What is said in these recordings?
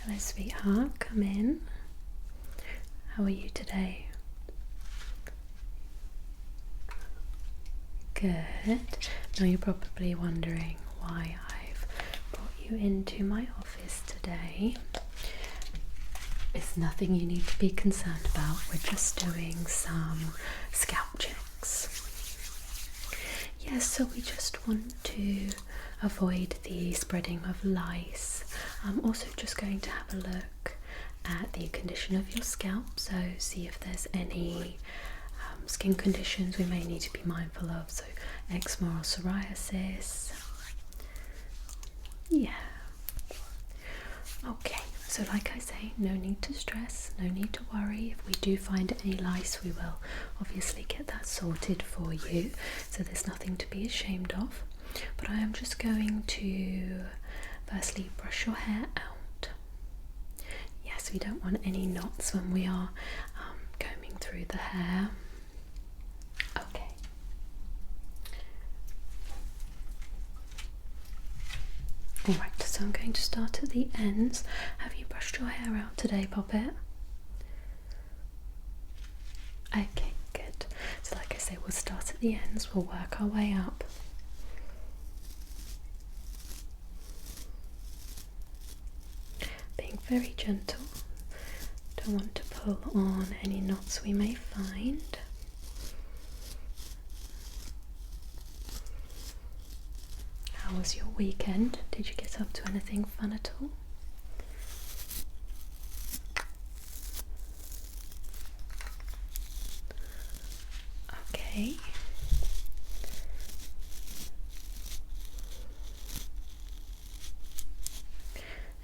Hello, sweetheart. Come in. How are you today? Good. Now you're probably wondering why I've brought you into my office today. It's nothing you need to be concerned about. We're just doing some scalp checks. Yes, so we just want to avoid the spreading of lice. I'm also just going to have a look at the condition of your scalp, so see if there's any skin conditions we may need to be mindful of, so eczema or psoriasis. Yeah. Okay, so like I say, no need to stress, no need to worry. If we do find any lice, we will obviously get that sorted for you, so there's nothing to be ashamed of. But I am just going to firstly brush your hair out. Yes, we don't want any knots when we are combing through the hair. Okay. Alright, so I'm going to start at the ends. Have you brushed your hair out today, Poppet? Okay, good. So like I say, we'll start at the ends, we'll work our way up. Being very gentle. Don't want to pull on any knots we may find. How was your weekend? Did you get up to anything fun at all? Okay.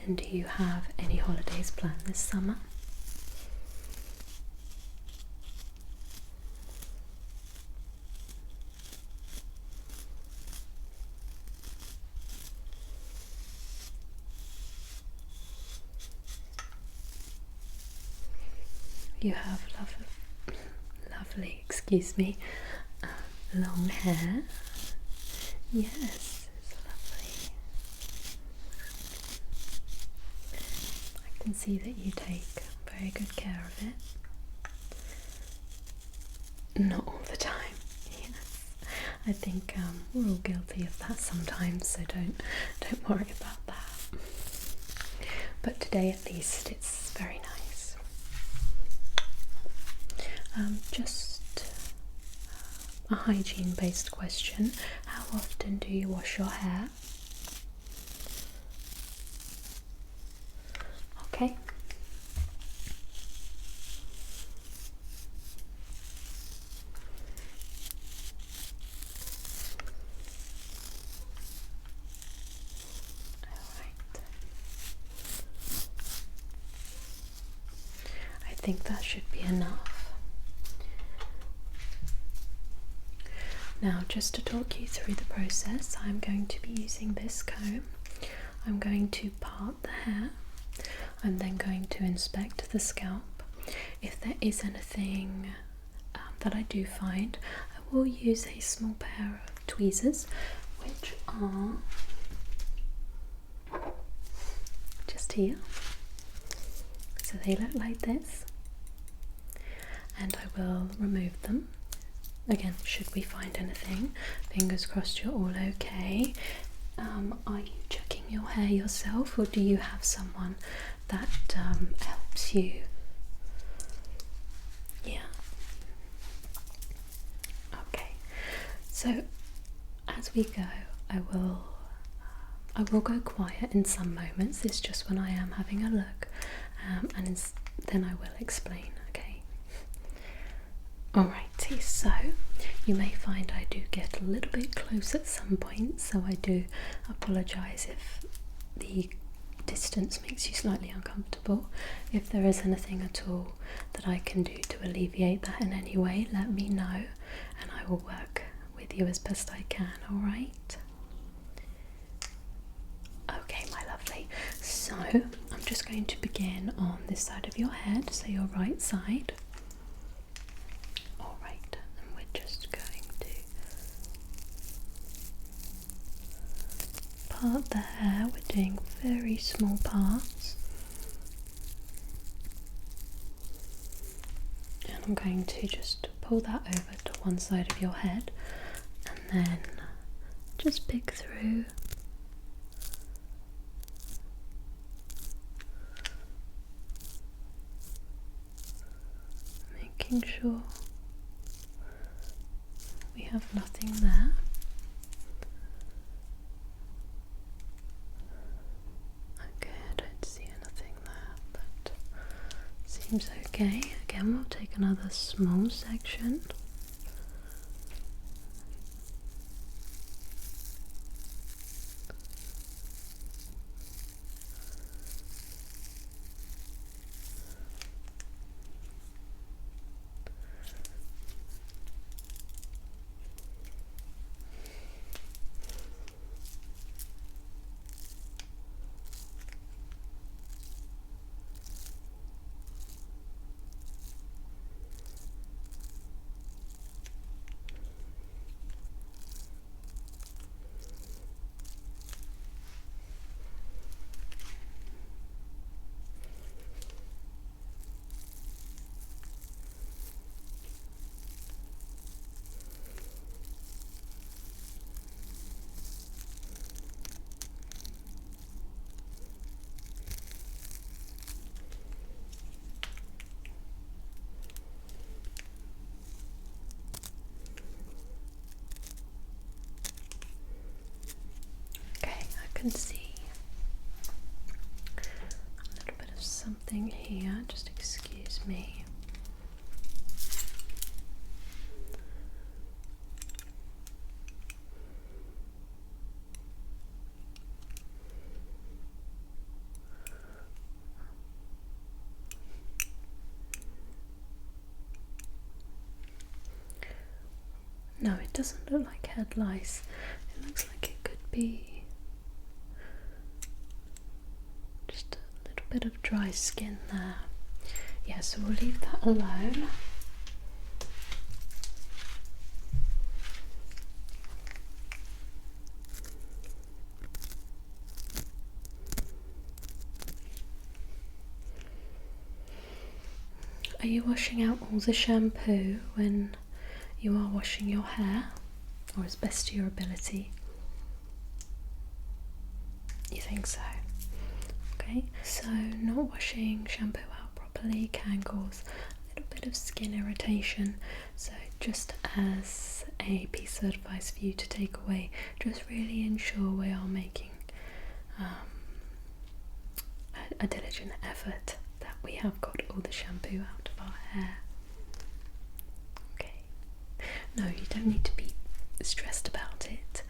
And do you have any holidays planned this summer? You have lovely, excuse me, long hair. Yes, it's lovely. I can see that you take very good care of it. Not all the time, yes. I think we're all guilty of that sometimes, so don't worry about that. But today at least it's very nice. Just a hygiene-based question. How often do you wash your hair? Okay. I think that should be enough. Now, just to talk you through the process, I'm going to be using this comb. I'm going to part the hair. I'm then going to inspect the scalp. If there is anything that I do find, I will use a small pair of tweezers, which are just here. So they look like this. And I will remove them. Again, should we find anything, fingers crossed you're all okay. Are you checking your hair yourself, or do you have someone that helps you? Yeah. Okay. So as we go, I will go quiet in some moments. It's just when I am having a look, and then I will explain. Okay. Alrighty, so you may find I do get a little bit close at some points, so I do apologise if the distance makes you slightly uncomfortable. If there is anything at all that I can do to alleviate that in any way, let me know and I will work with you as best I can, alright? Okay, my lovely. So I'm just going to begin on this side of your head, so your right side. Just going to part the hair. We're doing very small parts. I'm going to just pull that over to one side of your head and then just pick through. Making sure we have nothing there. Okay, I don't see anything there. That seems okay. Again, we'll take another small section. Can see a little bit of something here, just excuse me. No, it doesn't look like head lice. It looks like it could be just a little bit of dry skin there. Yeah, so we'll leave that alone. Are you washing out all the shampoo when you are washing your hair, or as best to your ability? You think so? Okay, so not washing shampoo out properly can cause a little bit of skin irritation, so just as a piece of advice for you to take away, just really ensure we are making a diligent effort that we have got all the shampoo out of our hair. Okay, no, you don't need to be stressed about it.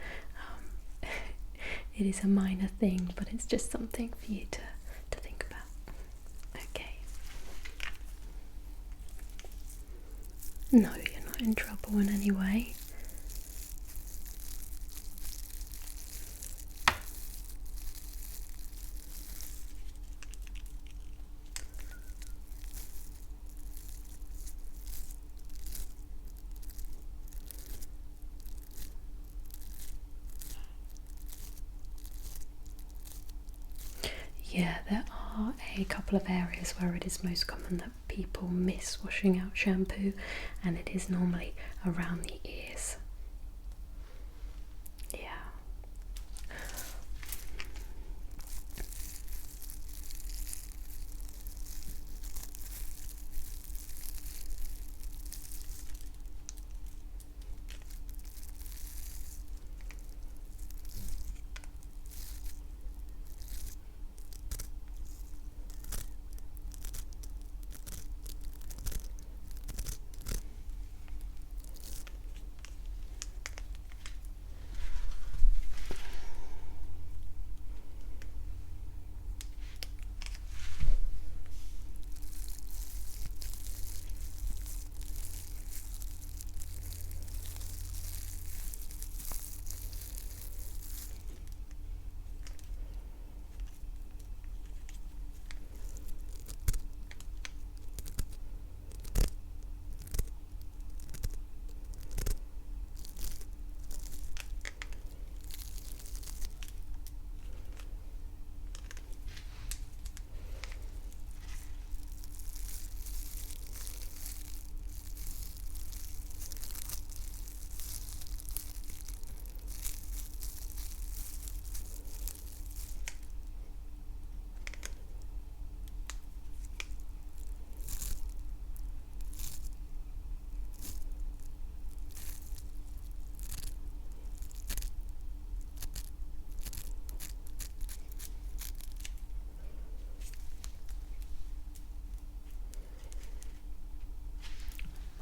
It is a minor thing, but it's just something for you to think about. Okay. No, you're not in trouble in any way. Yeah, there are a couple of areas where it is most common that people miss washing out shampoo, and it is normally around the ears. Yeah.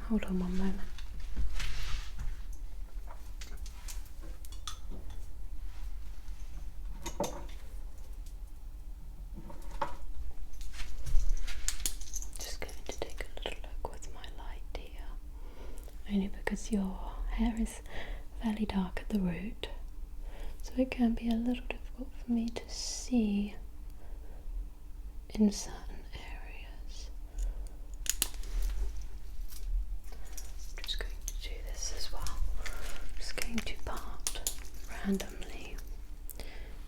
Hold on one moment. Just going to take a little look with my light here. Only because your hair is fairly dark at the root, so it can be a little difficult for me to see in certain areas. I'm just going to do this as well. I'm just going to part randomly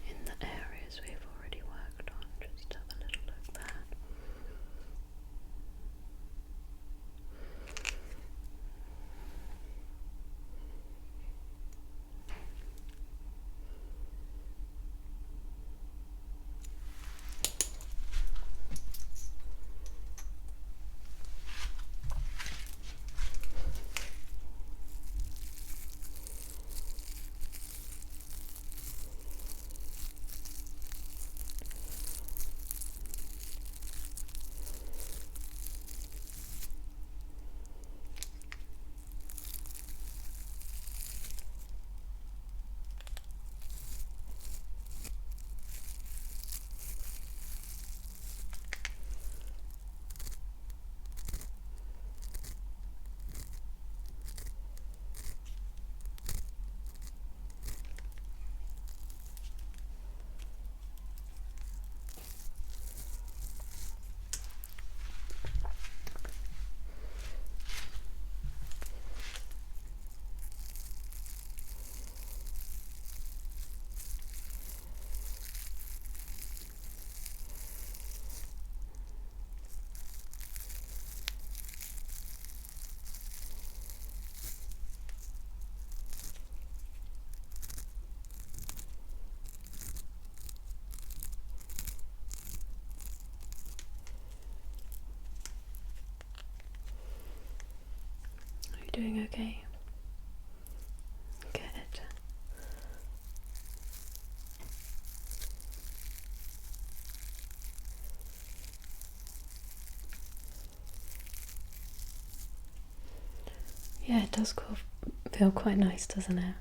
in the areas we've already worked on. Just have a little look there. Doing okay? Good. Yeah, it does feel quite nice, doesn't it?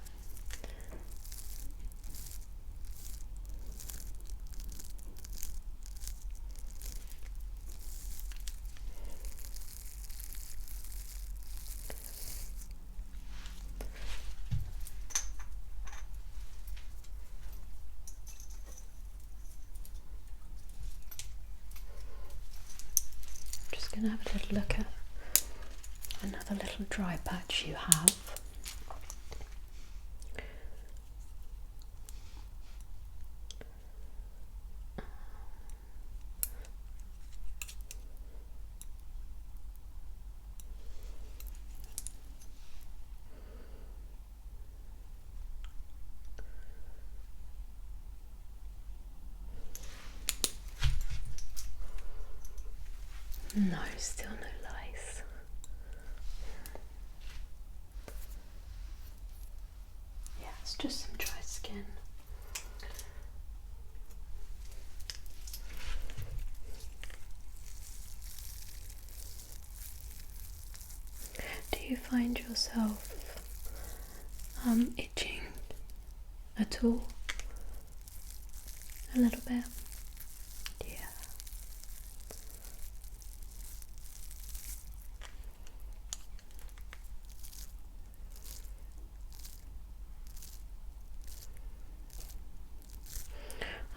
Gonna have a little look at another little dry patch you have. No, still no lice. Yeah, it's just some dry skin. Do you find yourself itching at all? A little bit? Yeah.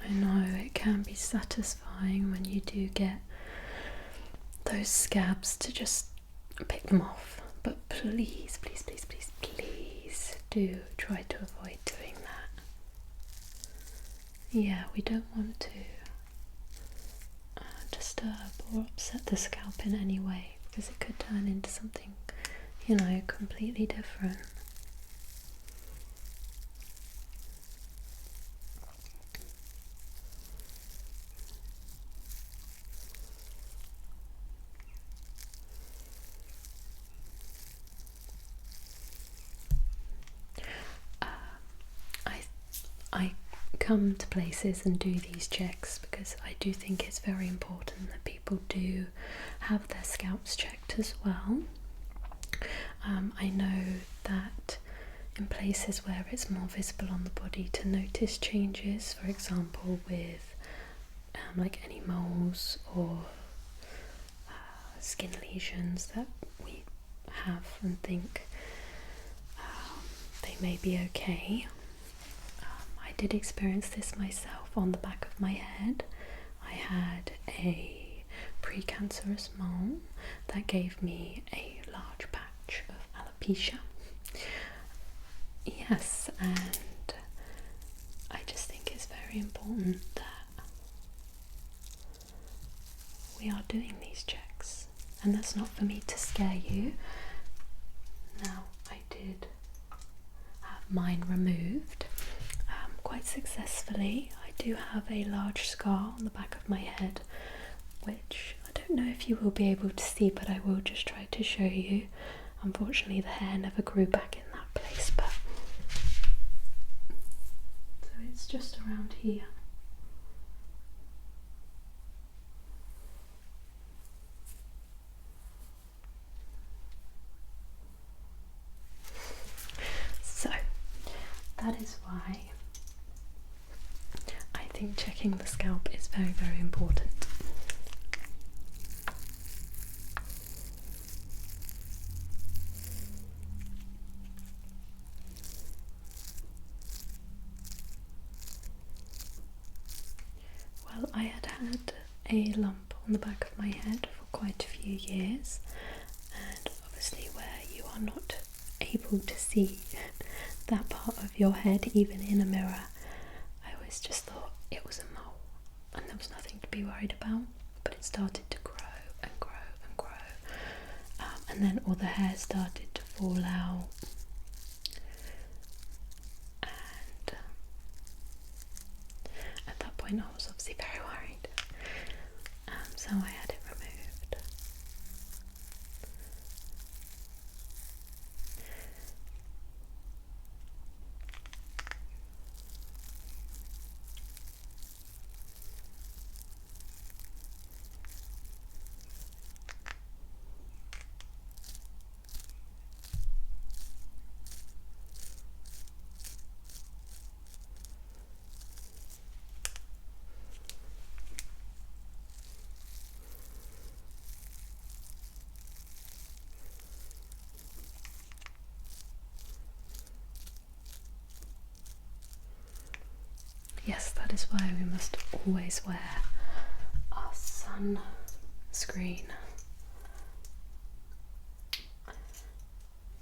I know it can be satisfying when you do get those scabs to just pick them off, but please, please, please, please, please do try to avoid doing that. Yeah, we don't want to disturb or upset the scalp in any way, because it could turn into something, you know, completely different. I come to places and do these checks because I do think it's very important that people do have their scalps checked as well. I know that in places where it's more visible on the body to notice changes, for example with like any moles or skin lesions that we have and think they may be okay. I did experience this myself on the back of my head. I had a precancerous mole that gave me a large patch of alopecia. Yes, and I just think it's very important that we are doing these checks, and that's not for me to scare you. Now, I did have mine removed quite successfully. I do have a large scar on the back of my head, which I don't know if you will be able to see, but I will just try to show you. Unfortunately, the hair never grew back in that place, but so it's just around here. So that is why I think checking the scalp is very, very important. Well, I had a lump on the back of my head for quite a few years, and obviously where you are not able to see that part of your head even in a mirror, I always just thought it was a mole and there was nothing to be worried about, but it started to grow and grow and grow, and then all the hair started to fall out, and at that point I was obviously very worried, so I had it removed. Yes, that is why we must always wear our sunscreen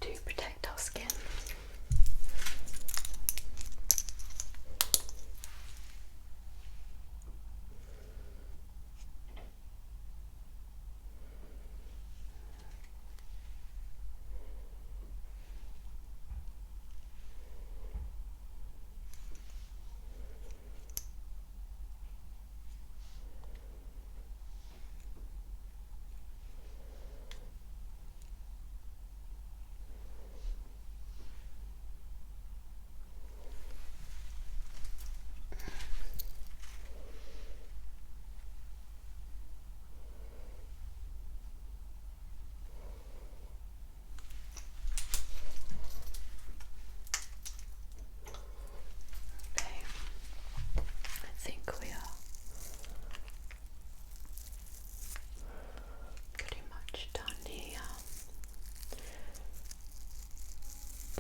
to protect our skin.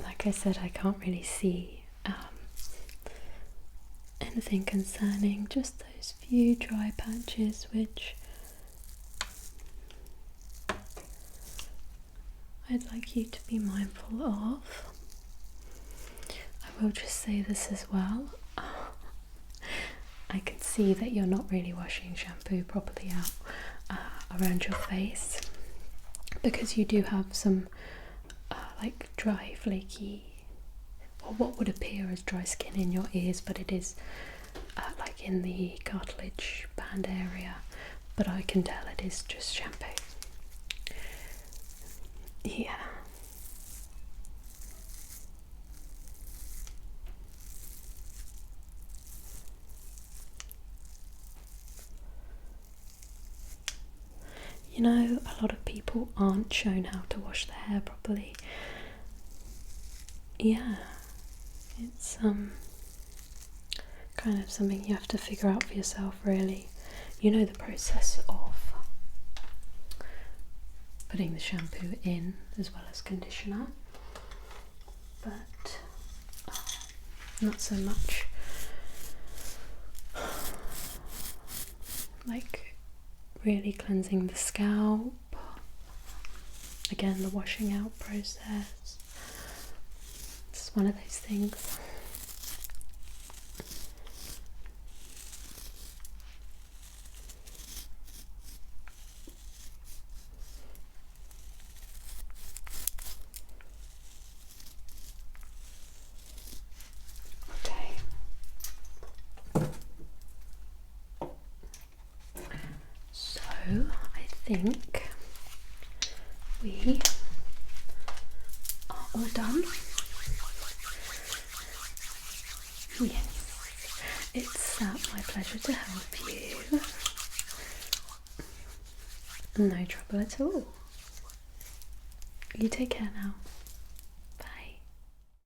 Like I said, I can't really see anything concerning, just those few dry patches which I'd like you to be mindful of. I will just say this as well. I can see that you're not really washing shampoo properly out around your face, because you do have some like dry, flaky, or what would appear as dry skin in your ears, but it is like in the cartilage band area, but I can tell it is just shampoo. Yeah. you know, a lot of people aren't shown how to wash their hair properly. Yeah, it's kind of something you have to figure out for yourself, really. You know the process of putting the shampoo in as well as conditioner, but not so much like really cleansing the scalp. Again, the washing out process. It's one of those things. I think we are all done. Yes, it's my pleasure to help you. No trouble at all. You take care now.